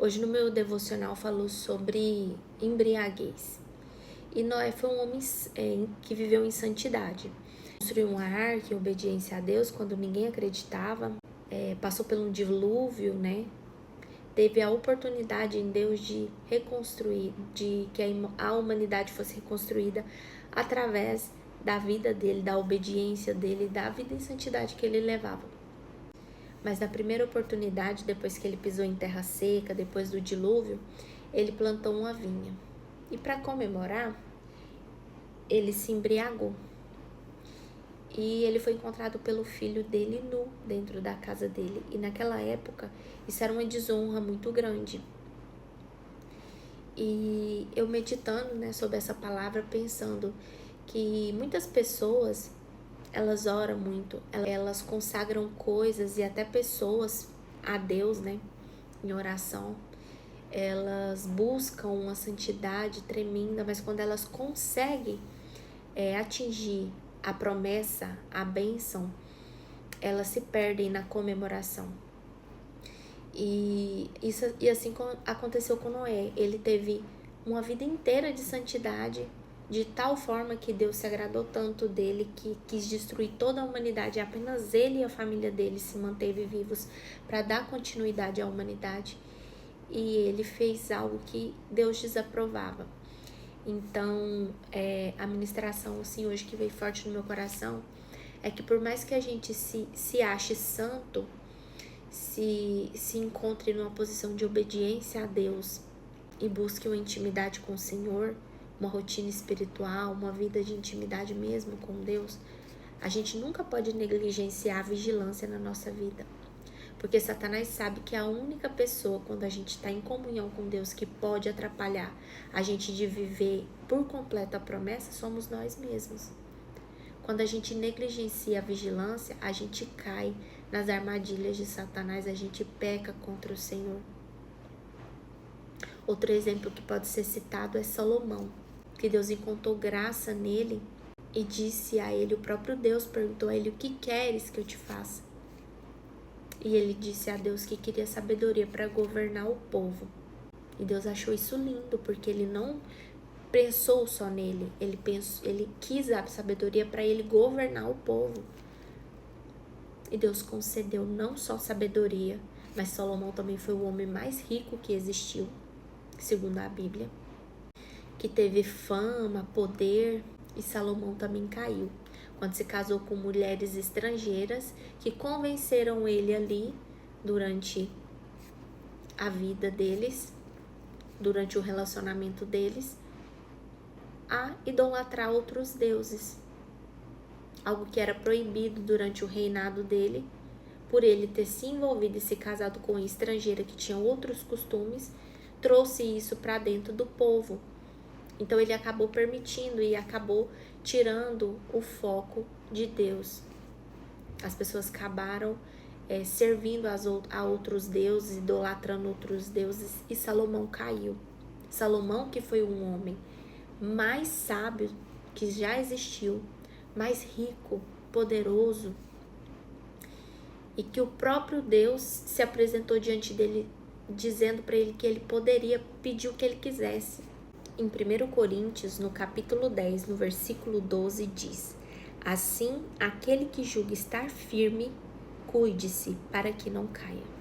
Hoje no meu devocional falou sobre embriaguez. E Noé foi um homem que viveu em santidade. Construiu uma arca em obediência a Deus quando ninguém acreditava. Passou por um dilúvio, né? Teve a oportunidade em Deus de reconstruir, de que a humanidade fosse reconstruída através da vida dele, da obediência dele, da vida em santidade que ele levava. Mas na primeira oportunidade, depois que ele pisou em terra seca, depois do dilúvio, ele plantou uma vinha. E para comemorar, ele se embriagou. E ele foi encontrado pelo filho dele nu dentro da casa dele. E naquela época, isso era uma desonra muito grande. E eu meditando, né, sobre essa palavra, pensando que muitas pessoas, elas oram muito, elas consagram coisas e até pessoas a Deus, né, em oração. Elas buscam uma santidade tremenda, mas quando elas conseguem atingir a promessa, a bênção, elas se perdem na comemoração. E assim aconteceu com Noé. Ele teve uma vida inteira de santidade, de tal forma que Deus se agradou tanto dele que quis destruir toda a humanidade. Apenas ele e a família dele se manteve vivos para dar continuidade à humanidade. E ele fez algo que Deus desaprovava. Então, a ministração assim, hoje que veio forte no meu coração é que por mais que a gente se ache santo, se encontre numa posição de obediência a Deus e busque uma intimidade com o Senhor, uma rotina espiritual, uma vida de intimidade mesmo com Deus, a gente nunca pode negligenciar a vigilância na nossa vida. Porque Satanás sabe que a única pessoa, quando a gente está em comunhão com Deus, que pode atrapalhar a gente de viver por completo a promessa, somos nós mesmos. Quando a gente negligencia a vigilância, a gente cai nas armadilhas de Satanás, a gente peca contra o Senhor. Outro exemplo que pode ser citado é Salomão, que Deus encontrou graça nele e disse a ele, o próprio Deus perguntou a ele, o que queres que eu te faça? E ele disse a Deus que queria sabedoria para governar o povo. E Deus achou isso lindo, porque ele não pensou só nele, ele quis a sabedoria para ele governar o povo. E Deus concedeu não só sabedoria, mas Salomão também foi o homem mais rico que existiu, segundo a Bíblia, que teve fama, poder, e Salomão também caiu, quando se casou com mulheres estrangeiras que convenceram ele ali durante a vida deles, durante o relacionamento deles, a idolatrar outros deuses. Algo que era proibido durante o reinado dele, por ele ter se envolvido e se casado com uma estrangeira que tinha outros costumes, trouxe isso para dentro do povo. Então ele acabou permitindo e acabou tirando o foco de Deus. As pessoas acabaram servindo a outros deuses, idolatrando outros deuses, e Salomão caiu. Salomão, que foi um homem mais sábio que já existiu, mais rico, poderoso, e que o próprio Deus se apresentou diante dele, dizendo para ele que ele poderia pedir o que ele quisesse. Em 1 Coríntios, no capítulo 10, no versículo 12, diz: assim, aquele que julga estar firme, cuide-se para que não caia.